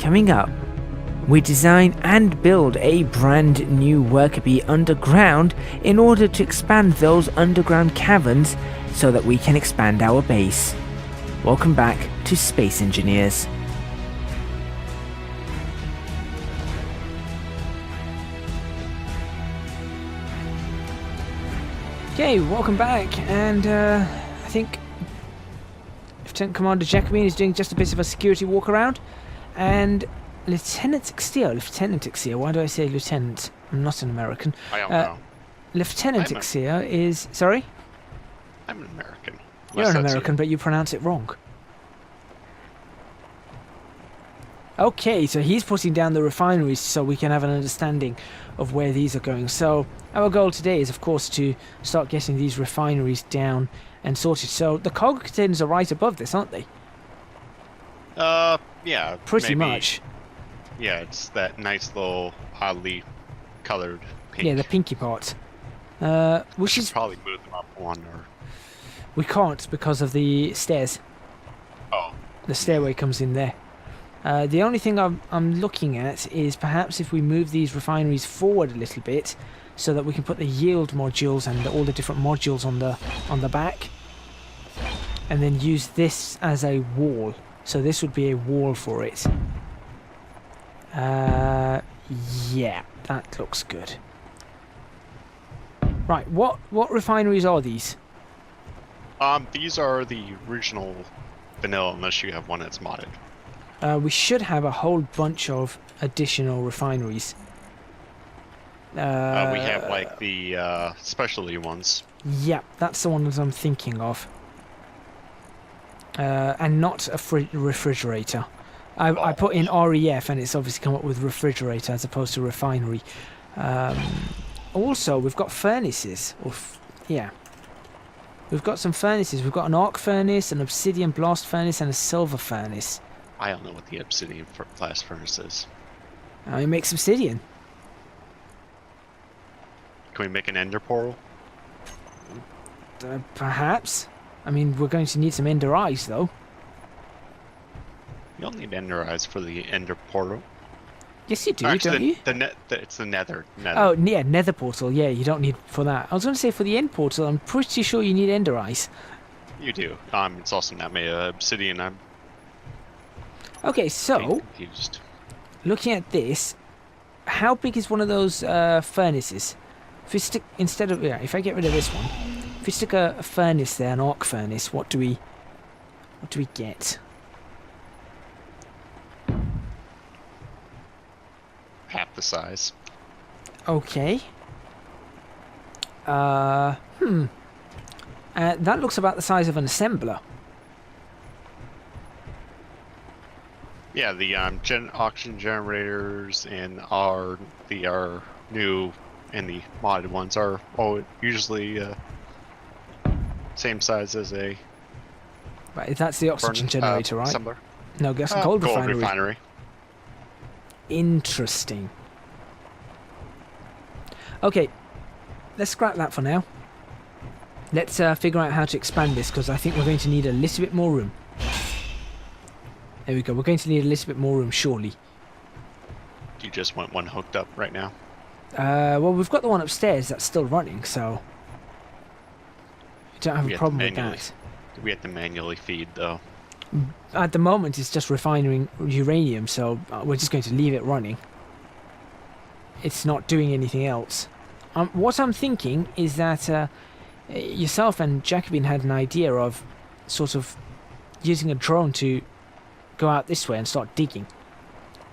Coming up, we design and build a brand new worker bee underground in order to expand those underground caverns so that we can expand our base. Welcome back to Space Engineers. Okay, welcome back, and I think Lieutenant Commander Jacobin is doing just a bit of a security walk around, and Lieutenant Ixia, why do I say Lieutenant? I'm not an American. I don't know. Lieutenant Ixia is... Sorry? I'm an American. You're an American, but you pronounce it wrong. Okay, so he's putting down the refineries so we can have an understanding of where these are going. So our goal today is, of course, to start getting these refineries down and sorted. So the cargo containers are right above this, aren't they? Yeah. Pretty much. Yeah, it's that nice little oddly colored pink. Yeah, the pinky part. We should probably move them up one, or... We can't because of the stairs. Oh. The stairway comes in there. The only thing I'm looking at is perhaps if we move these refineries forward a little bit so that we can put the yield modules and all the different modules on the back, and then use this as a wall. So this would be a wall for it. Yeah, that looks good. Right, what refineries are these? These are the original vanilla, unless you have one that's modded. We should have a whole bunch of additional refineries. We have like the specialty ones. Yeah, that's the one that I'm thinking of. And not a refrigerator. I put in REF and it's obviously come up with refrigerator as opposed to refinery. Also, we've got furnaces. Yeah. We've got some furnaces. We've got an arc furnace, an obsidian blast furnace, and a silver furnace. I don't know what the obsidian blast furnace is. It makes obsidian. Can we make an ender portal? Perhaps. I mean, we're going to need some ender eyes, though. You don't need ender eyes for the ender portal. Yes, you do, actually, don't you? It's the nether. Oh, yeah, nether portal. Yeah, you don't need for that. I was going to say for the end portal, I'm pretty sure you need ender eyes. You do. It's also not made of obsidian. I'm okay, so confused. Looking at this, how big is one of those furnaces? If we stick if I get rid of this one, if we stick a furnace there, an arc furnace, what do we get? Half the size. Okay. That looks about the size of an assembler. Yeah, the oxygen generators and our new and the modded ones are usually same size as a. Right, that's the oxygen generator, right? Assembler. No, gas and gold refinery. refinery. Interesting. Okay, let's scrap that for now. Let's figure out how to expand this, because I think we're going to need a little bit more room. There we go, we're going to need a little bit more room, surely. You just want one hooked up right now? Well, we've got the one upstairs that's still running, so... we don't have a problem with that. We have to manually feed, though. At the moment, it's just refining uranium, so we're just going to leave it running. It's not doing anything else. What I'm thinking is that yourself and Jacobin had an idea of sort of using a drone to go out this way and start digging.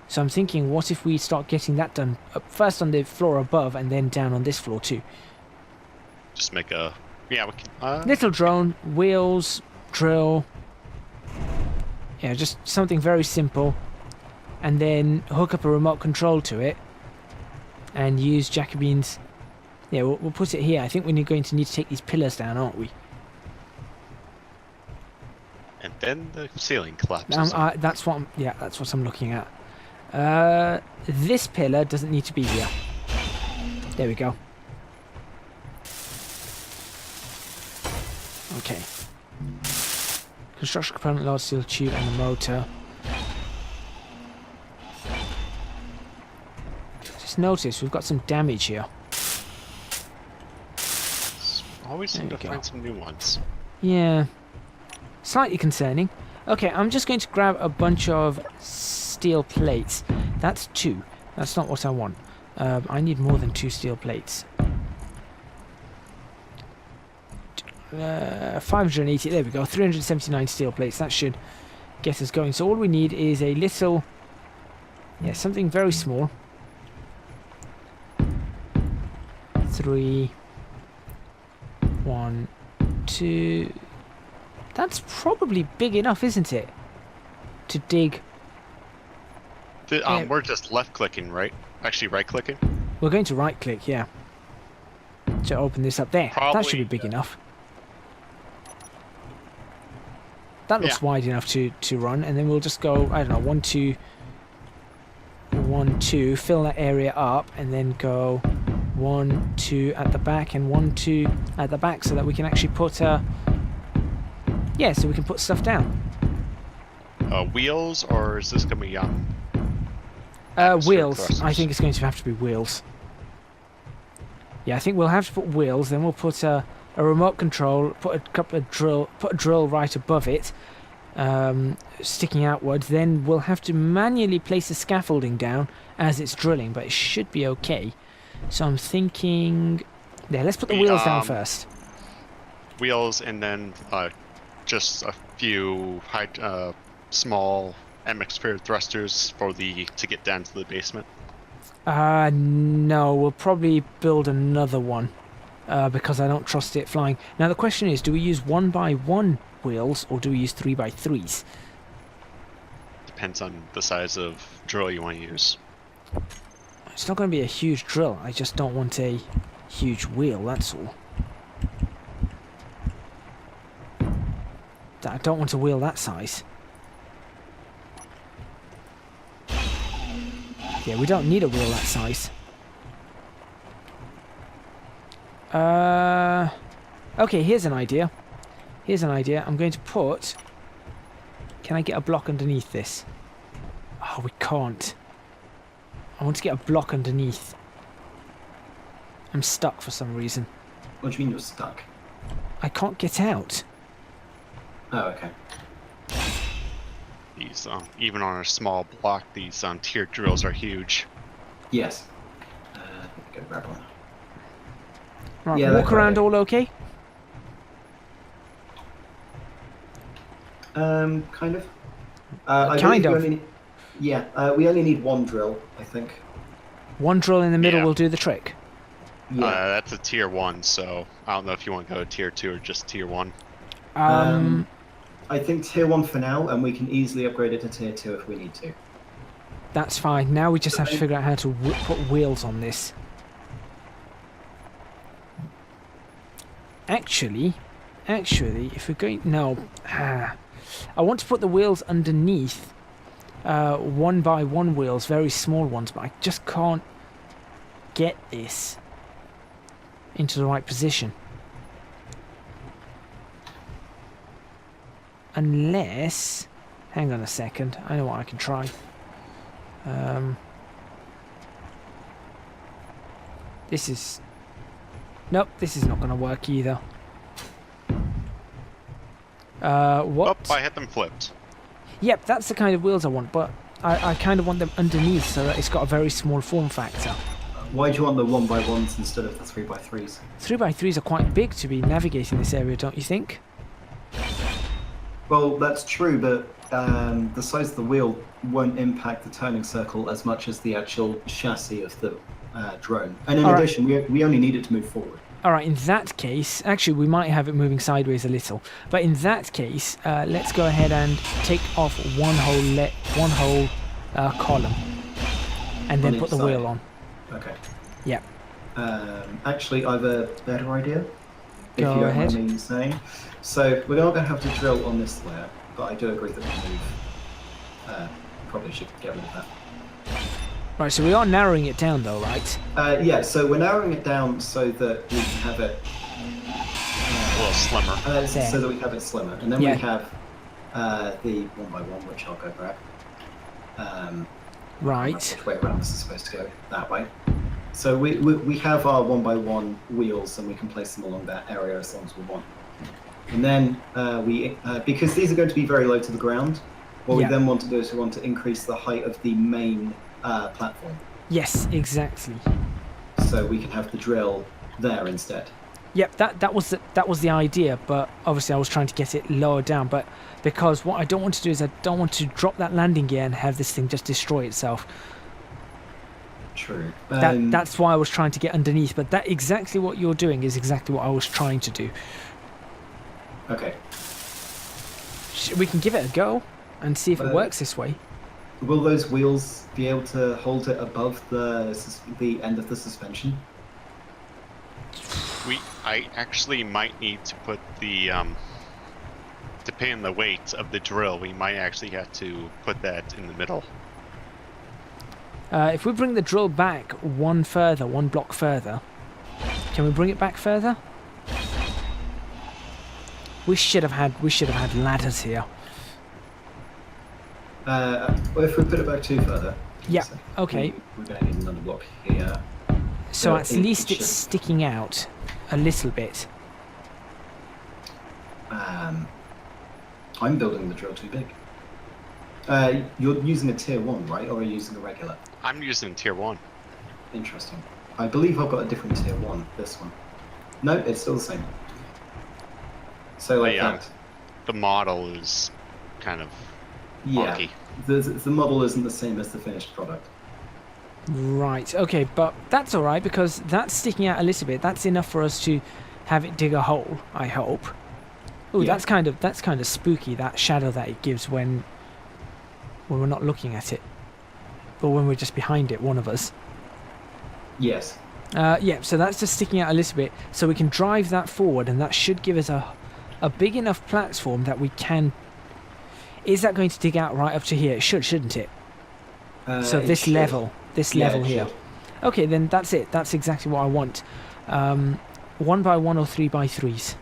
So I'm thinking, what if we start getting that done first on the floor above and then down on this floor too? Just make a... yeah, we can... little drone, wheels, drill... yeah, just something very simple, and then hook up a remote control to it, and use Jacobin's. Yeah, we'll put it here. I think we're going to need to take these pillars down, aren't we? And then the ceiling collapses. That's what I'm looking at. This pillar doesn't need to be here. There we go. Okay. Construction component, large steel tube, and the motor. Just noticed we've got some damage here. Always seem There to you go. find some new ones. Yeah. Slightly concerning. Okay, I'm just going to grab a bunch of steel plates. That's 2. That's not what I want. I need more than 2 steel plates. 580, there we go, 379 steel plates. That should get us going. So all we need is a little, yeah, something very small. 3, 1, 2. That's probably big enough, isn't it? To dig. We're just left clicking, right? Actually, right clicking. We're going to right click, yeah. To open this up there. That should be Probably, big enough. That looks wide enough to run, and then we'll just go, I don't know, 1, 2, 1, 2, fill that area up, and then go 1, 2 at the back, and 1, 2 at the back, so that we can actually put, yeah, so we can put stuff down. Wheels, or is this gonna be Wheels. thrusters? I think it's going to have to be wheels. Yeah, I think we'll have to put wheels, then we'll put a remote control, put a drill right above it, sticking outwards. Then we'll have to manually place the scaffolding down as it's drilling, but it should be okay. So I'm thinking, yeah, let's put the wheels down first. Wheels, and then just a few small atmospheric thrusters for to get down to the basement. No, we'll probably build another one. Because I don't trust it flying. Now the question is, do we use 1x1 wheels or do we use 3x3s? Depends on the size of drill you want to use. It's not going to be a huge drill. I just don't want a huge wheel, that's all. I don't want a wheel that size. Yeah, we don't need a wheel that size. Okay, here's an idea. I'm going to put... Can I get a block underneath this? Oh, we can't. I want to get a block underneath. I'm stuck for some reason. What do you mean you're stuck? I can't get out. Oh, okay. These, even on a small block, these tier drills are huge. Yes. Go grab one. Right, Yeah, walk that's around right. all okay? Kind of. I Kind believe we of. only we only need 1 drill, I think. One drill in the middle Yeah. will do the trick. Yeah. That's a tier 1, so I don't know if you want to go to tier 2 or just tier 1. I think tier 1 for now, and we can easily upgrade it to tier 2 if we need to. That's fine. Now we just have to figure out how to put wheels on this. Actually, if we're going... No. I want to put the wheels underneath 1x1 wheels, very small ones, but I just can't get this into the right position. Unless... Hang on a second. I know what I can try. This is... Nope, this is not going to work either. What? Oh, I had them flipped. Yep, that's the kind of wheels I want, but I kind of want them underneath so that it's got a very small form factor. Why do you want the 1x1s instead of the 3x3s? 3x3s are quite big to be navigating this area, don't you think? Well, that's true, but the size of the wheel won't impact the turning circle as much as the actual chassis of the drone. And in Alright. addition, we only need it to move forward. Alright, in that case, actually we might have it moving sideways a little, but in that case, let's go ahead and take off one whole column, and then On put each the side. wheel on. Okay. Yep. Actually, I have a better idea. If Go you don't ahead. mind me saying. So we're not going to have to drill on this layer, but I do agree that we move. Probably should get rid of that. Right, so we are narrowing it down though, right? Yeah, so we're narrowing it down so that we can have it A little slimmer. so that we have it slimmer, and then Yeah. we have the 1x1, which I'll go grab. Right. Which way around this is supposed to go? That way. So we have our 1x1 wheels, and we can place them along that area as long as we want. And then because these are going to be very low to the ground, what we Yeah. then want to do is we want to increase the height of the main platform, Yes, exactly. so we can have the drill there instead. Yep, that was the idea, but obviously I was trying to get it lower down. But because what I don't want to do is I don't want to drop that landing gear and have this thing just destroy itself. True. That's why I was trying to get underneath. But that exactly what you're doing is exactly what I was trying to do. Okay. We can give it a go and see if it Uh, works this way. Will those wheels be able to hold it above the end of the suspension? I actually might need to put the depending on the weight of the drill, we might actually have to put that in the middle. If we bring the drill back one block further, can we bring it back further? We should have had ladders here. Well, if we put it back 2 further. Yeah, so okay. We're going to need another block here. So Yeah, at it least it's should. sticking out a little bit. I'm building the drill too big. You're using a tier 1, right? Or are you using a regular? I'm using tier 1. Interesting. I believe I've got a different tier 1, this one. No, it's still the same. So like Yeah. that. The model is kind of Yeah. wonky. The model isn't the same as the finished product. Right, okay, but that's alright because that's sticking out a little bit. That's enough for us to have it dig a hole, I hope. Oh, Yeah. that's kind of spooky, that shadow that it gives when we're not looking at it. Or when we're just behind it, one of us. Yes. Yeah, so that's just sticking out a little bit. So we can drive that forward and that should give us a big enough platform that we can... Is that going to dig out right up to here? It should, shouldn't it? So It this should. level Yeah, level it here. should. Okay, then that's it. That's exactly what I want. 1x1 or 3x3s.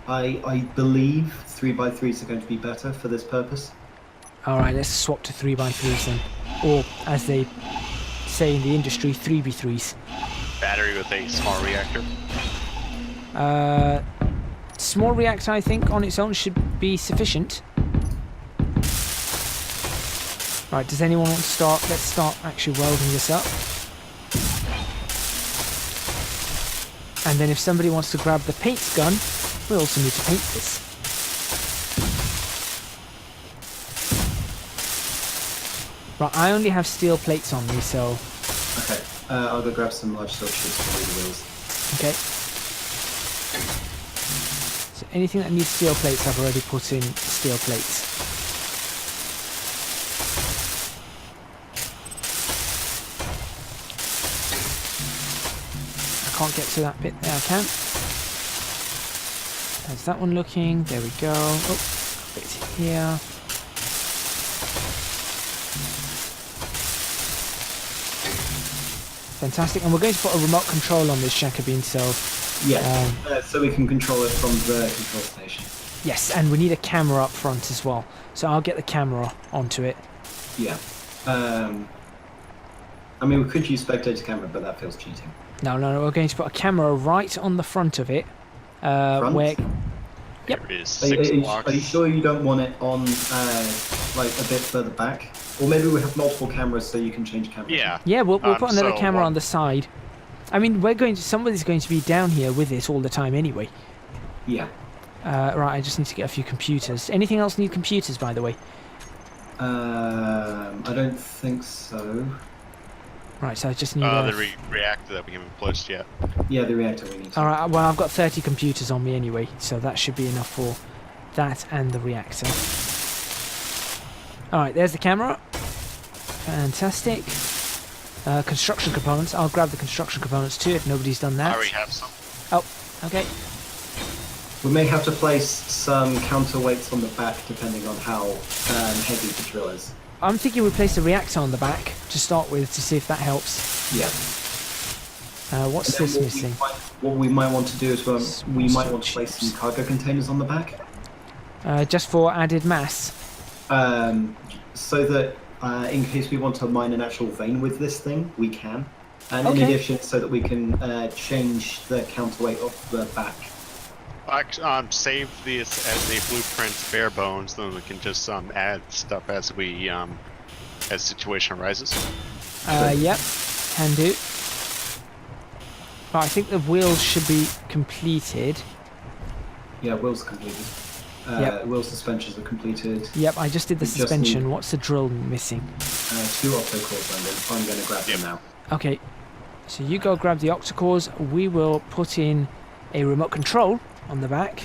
I believe 3x3s are going to be better for this purpose. Alright, let's swap to 3x3s then. Or, as they say in the industry, 3b3s. Battery with a small reactor. Small reactor, I think, on its own should be sufficient. Right, does anyone want to start? Let's start actually welding this up. And then if somebody wants to grab the paint gun, we also need to paint this. Right, I only have steel plates on me, so... Okay. I'll go grab some large silk sheets for the wheels. Okay. So anything that needs steel plates, I've already put in steel plates. I can't get to that bit there, I can. There's that one looking, there we go. Oh, a bit here. Fantastic, and we're going to put a remote control on this Shaka-Bean, so Yeah. So we can control it from the control station. yes, and we need a camera up front as well. So I'll get the camera onto it. Yeah. I mean, we could use spectator camera, but that feels cheating. No, we're going to put a camera right on the front of it. Front? Where... Yep. There is Are 6 you blocks. sure you don't want it on, like, a bit further back? Or maybe we have multiple cameras so you can change cameras. Yeah. Yeah, we'll put another so camera one- on the side. I mean, somebody's going to be down here with it all the time anyway. Yeah. Right, I just need to get a few computers. Anything else need computers, by the way? I don't think so. Right, so I just need The reactor that we haven't placed yet. Yeah, the reactor we need to. Alright, well, I've got 30 computers on me anyway, so that should be enough for that and the reactor. Alright, there's the camera. Fantastic. Construction components. I'll grab the construction components too if nobody's done I that. already have some. Oh, okay. We may have to place some counterweights on the back depending on how heavy the drill is. I'm thinking we place the reactor on the back to start with to see if that helps. Yeah. What's And this then missing? what we might want to do is we might want to place some cargo containers on the back, Just for added mass. so that in case we want to mine an actual vein with this thing, we can. And Okay. in addition, so that we can change the counterweight of the back. Save this as a blueprint bare bones, then we can just add stuff as we as situation arises. Yep, can do. Right, I think the wheels should be completed. Yeah, wheels completed. Yep. Wheel suspensions are completed. Yep, I just did the We just suspension. need- What's the drill missing? 2 octocores, I'm going to grab them now. Okay, so you go grab the octacores. We will put in a remote control on the back.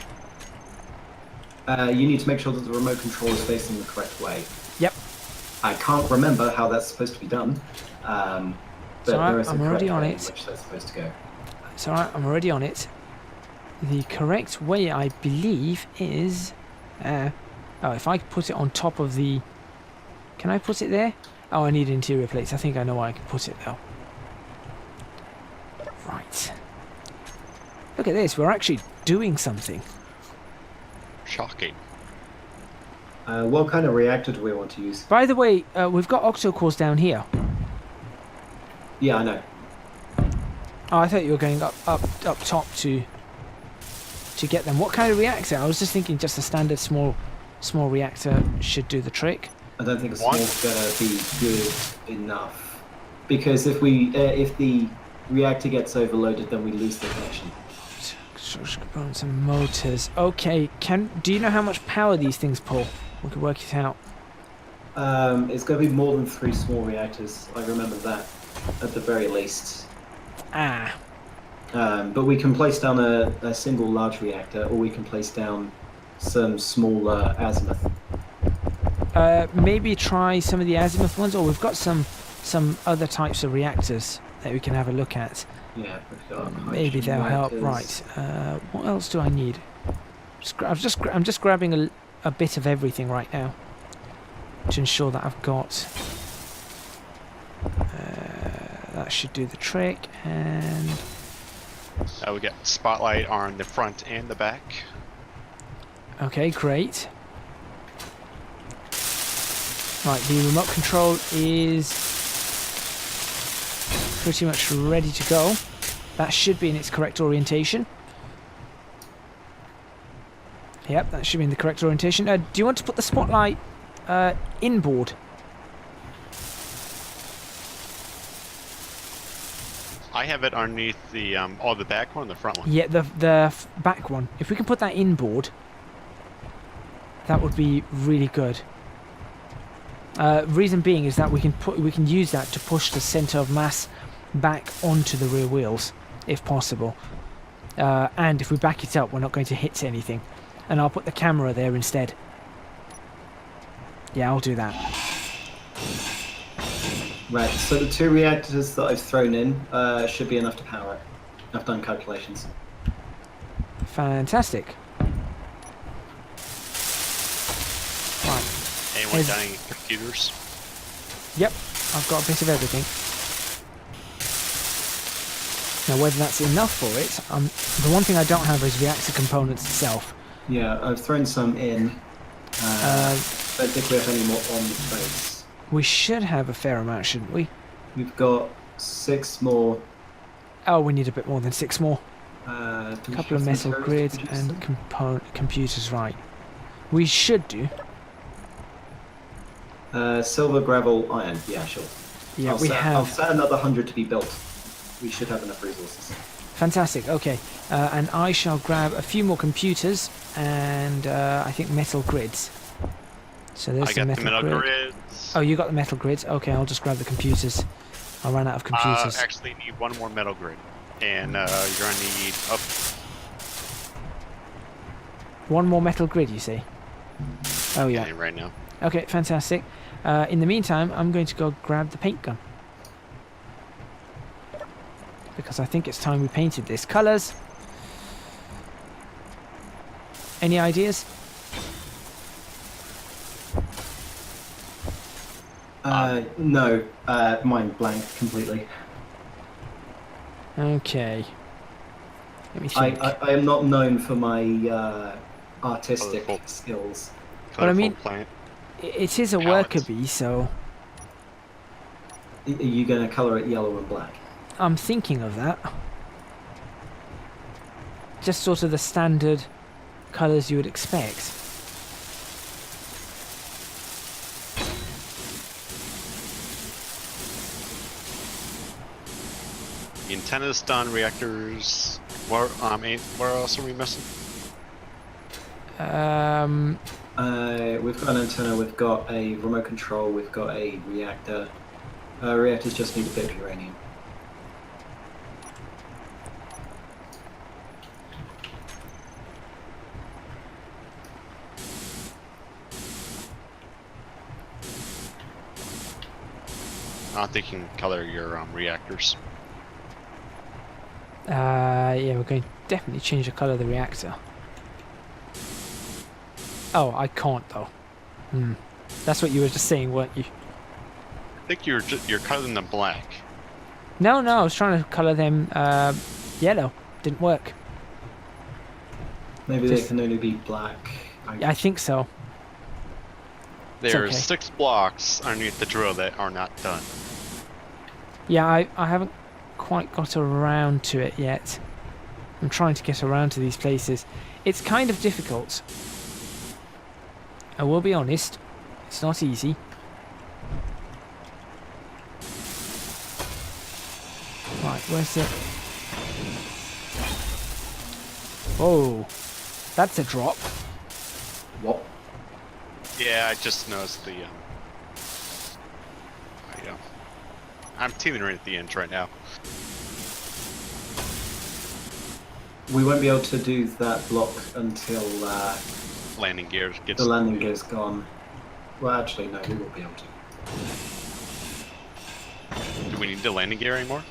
You need to make sure that the remote control is facing the correct way. Yep. I can't remember how that's supposed to be done, but So there is a I'm correct already on way it. in which that's supposed to go. It's alright, I'm already on it. The correct way, I believe, is... oh, if I put it on top of the... Can I put it there? Oh, I need interior plates. I think I know where I can put it, though. Right. Look at this, we're actually doing something. Shocking. What kind of reactor do we want to use? By the way, we've got octocores down here. Yeah, I know. Oh, I thought you were going up top to get them. What kind of reactor? I was just thinking just a standard small reactor should do the trick. I don't think a What? small's going to be good enough. Because if the reactor gets overloaded, then we lose the connection. Structural components and motors. Okay, do you know how much power these things pull? We could work it out. It's going to be more than 3 small reactors. I remember that, at the very least. Ah, But we can place down a single large reactor, or we can place down some smaller azimuth. maybe try some of the azimuth ones, or we've got some other types of reactors that we can have a look at. Yeah, we've got Maybe they'll help. reactors. Right. What else do I need? I'm just grabbing a bit of everything right now to ensure that I've got. That should do the trick. And We get spotlight on the front and the back. okay, great. Right, the remote control is pretty much ready to go. That should be in its correct orientation. Yep, that should be in the correct orientation. Do you want to put the spotlight inboard? I have it underneath the the back one, or the front one. Yeah, the back one. If we can put that inboard, that would be really good. Reason being is that we can use that to push the center of mass back onto the rear wheels, if possible. And if we back it up, we're not going to hit anything. And I'll put the camera there instead. Yeah, I'll do that. Right, so the 2 reactors that I've thrown in should be enough to power it. I've done calculations. Fantastic. Right. Anyone Is- got any computers? Yep, I've got a bit of everything. Now, whether that's enough for it, the one thing I don't have is reactor components itself. Yeah, I've thrown some in. Uh, Don't think we have any more on the base. we should have a fair amount, shouldn't we? We've got 6 more. Oh, we need a bit more than 6 more. Do A we couple of have metal materials to grids produce and them? computers, right. We should do. Silver, gravel, iron. Yeah, sure. Yeah, I'll we set, have. I'll set another 100 to be built. We should have enough resources. Fantastic, okay. And I shall grab a few more computers and I think metal grids. So there's I the got the metal metal grid. grids. Oh, you got the metal grids? Okay, I'll just grab the computers. I ran out of computers. Actually, need 1 more metal grid, and you're gonna need up. 1 more metal grid, you see? Oh, yeah. Right now. Okay, fantastic. In the meantime, I'm going to go grab the paint gun. Because I think it's time we painted this. Colours. Any ideas? No, mine blank completely. Okay. Let me think. I am not known for my artistic Colourful. skills. But I mean- Colorful plant. It is a Palettes. worker bee, so... Are you going to colour it yellow and black? I'm thinking of that. Just sort of the standard colours you would expect. The antenna's done. Reactors. Where else are we missing? We've got an antenna, we've got a remote control, we've got a reactor. Reactors just need a bit of uranium. I'm thinking color your reactors. Yeah, we're going to definitely change the colour of the reactor. Oh, I can't though. That's what you were just saying, weren't you? I think you're coloring them black. No, I was trying to colour them yellow. Didn't work. Maybe Just- they can only be black. I think so. There's okay. 6 blocks underneath the drill that are not done. Yeah, I haven't quite got around to it yet. I'm trying to get around to these places. It's kind of difficult. I will be honest. It's not easy. Right, where's it? Oh, that's a drop. What? Yeah, I just noticed the I'm teaming right at the end right now. We won't be able to do that block until Landing gear gets. the landing gear's gone. Well, actually, no, we will be able to. Do we need the landing gear anymore?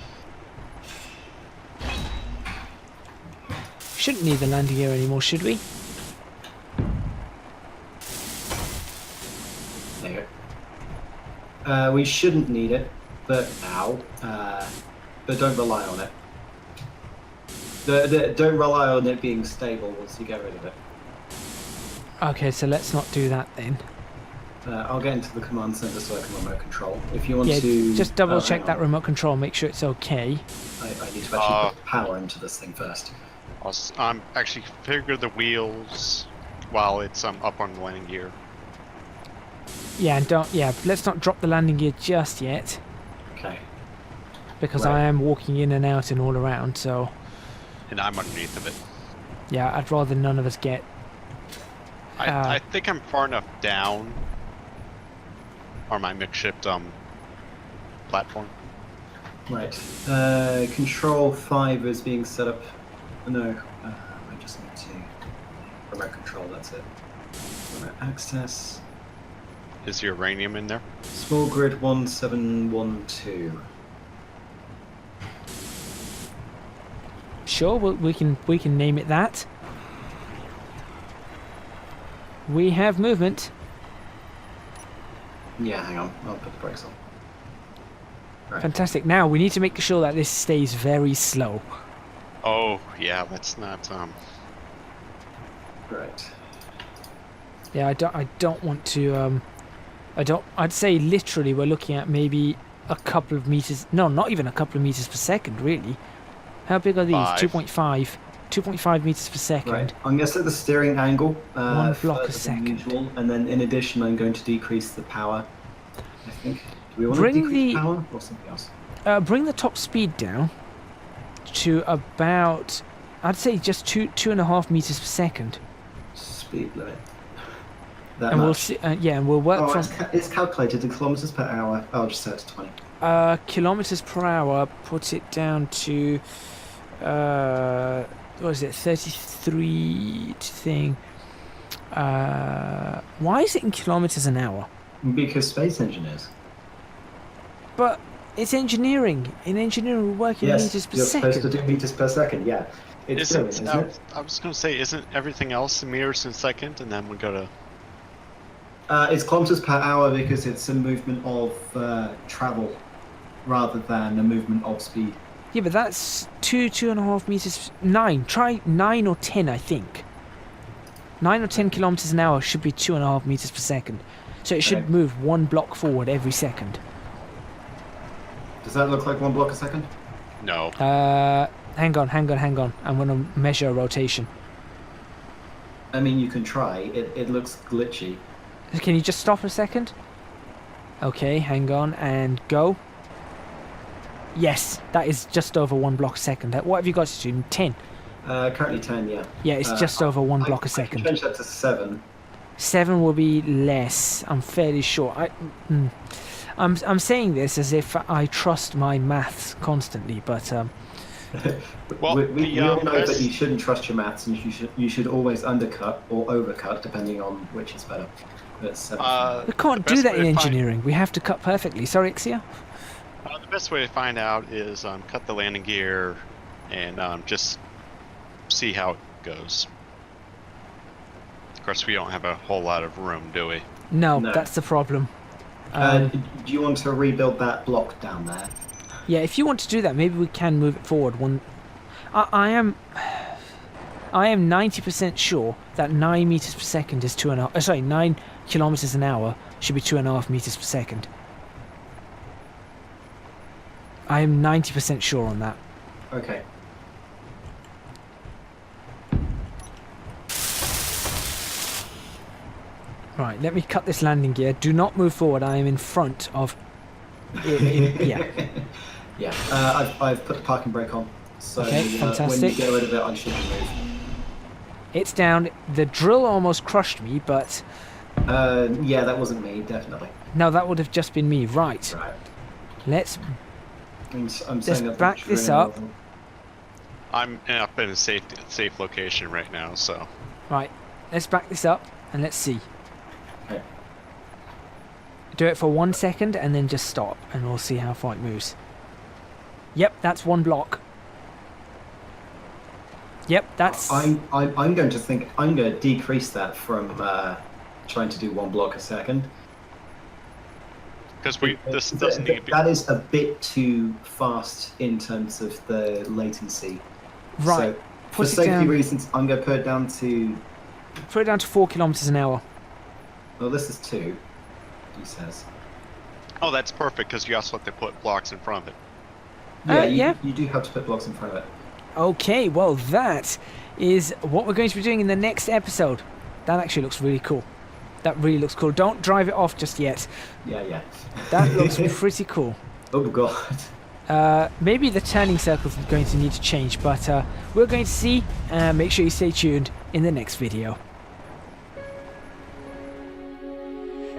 Shouldn't need the landing gear anymore, should we? There you go. We shouldn't need it, but but don't rely on it. Don't rely on it being stable once you get rid of it. Okay, so let's not do that then. I'll get into the command center so I can remote control. If you want Yeah, to... just double check hang that on. remote control, make sure it's okay. I need to actually put power into this thing first. I'll actually configure the wheels while it's up on the landing gear. Yeah, and let's not drop the landing gear just yet, Okay. because Right. I am walking in and out and all around, so And I'm underneath of it. yeah, I'd rather none of us get... I think I'm far enough down on my makeshift platform. Right. Control 5 is being set up. No, I just need to remote control, that's it. Remote access. Is the uranium in there? Small grid 1712. Sure, we can name it that. We have movement. Yeah, hang on. I'll put the brakes on. Right. Fantastic. Now we need to make sure that this stays very slow. Oh yeah, let's not Right. Yeah, I don't want to I'd say literally we're looking at maybe a couple of meters. No, not even a couple of meters per second, really. How big are these? 5. 2.5 meters per second. Right. I'm going to set the steering angle. 1 block a further than second. usual, and then in addition, I'm going to decrease the power. I think. Do we want Bring to decrease the- power or something else? Bring the top speed down to about, I'd say just 2.5 meters per second, Speed limit. That and we'll much. see. Yeah, and we'll work Oh, from it's calculated in kilometers per hour. I'll just set it to 20. kilometers per hour. Put it down to what is it? 33 thing. Why is it in kilometers an hour? Because space engineers. But it's engineering. In engineering, we work in Yes, meters per you're second. supposed to do meters per second. Yeah, it's brilliant, isn't it? I was gonna say, isn't everything else in meters in second, and then we go to It's kilometers per hour because it's a movement of travel rather than a movement of speed. Yeah, but that's 2.5 meters. 9. Try 9 or 10, I think. 9 or 10 kilometers an hour should be 2.5 meters per second. So it should Okay. move 1 block forward every second. Does that look like 1 block a second? No. Hang on. I'm going to measure rotation. I mean, you can try. It looks glitchy. Can you just stop a second? Okay, hang on, and go. Yes, that is just over 1 block a second. What have you got, student? 10? Currently 10, yeah. Yeah, it's just over 1 block a I second. can change that to 7. 7 will be less, I'm fairly sure. I'm saying this as if I trust my maths constantly, but Well, we all know that you shouldn't trust your maths, and you should always undercut or overcut depending on which is better. But 7. we can't the do best that way in to find- engineering. We have to cut perfectly. Sorry, Ixia? The best way to find out is cut the landing gear and just see how it goes. Of course, we don't have a whole lot of room, do we? No, No. that's the problem. Do you want to rebuild that block down there? Yeah, if you want to do that, maybe we can move it forward one. I am 90% sure that 9 meters per second is 2.5. Sorry, 9 kilometers an hour should be 2.5 meters per second. I am 90% sure on that. Okay. Right, let me cut this landing gear. Do not move forward. I am in front of. Yeah. Yeah. I've put the parking brake on. So Okay, when you fantastic. get rid of it, I should move. It's down. The drill almost crushed me, but Yeah, that wasn't me, definitely. no, that would have just been me. Right. Right. Let's. I'm Just saying that back this drill- up. I'm up in a safe location right now, so Right. Let's back this up and let's see. Okay. Do it for 1 second and then just stop, and we'll see how far it moves. Yep, that's 1 block. Yep, that's. I'm going to decrease that from trying to do 1 block a second. because this doesn't need to be. That is a bit too fast in terms of the latency. Right. So, for Put it safety down. reasons, I'm going to put it down to. Put it down to 4 kilometers an hour. Well, this is 2. He says. Oh, that's perfect because you also have to put blocks in front of it. Yeah. You do have to put blocks in front of it. Okay, well that is what we're going to be doing in the next episode. That actually looks really cool. That really looks cool. Don't drive it off just yet. Yeah. That looks pretty cool. Oh god. Maybe the turning circles are going to need to change, but we're going to see. Make sure you stay tuned in the next video.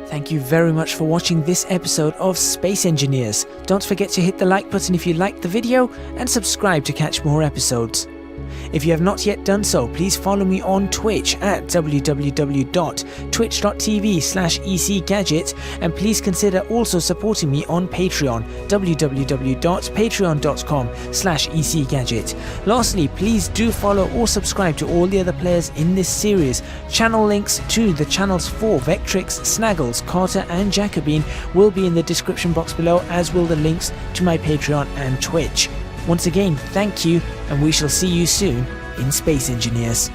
Thank you very much for watching this episode of Space Engineers. Don't forget to hit the like button if you liked the video and subscribe to catch more episodes. If you have not yet done so, please follow me on Twitch at www.twitch.tv/ecgadget, and please consider also supporting me on Patreon, www.patreon.com/ecgadget. Lastly, please do follow or subscribe to all the other players in this series. Channel links to the channels for Vectrix, Snaggles, Carter and Jacobine will be in the description box below, as will the links to my Patreon and Twitch. Once again, thank you, and we shall see you soon in Space Engineers.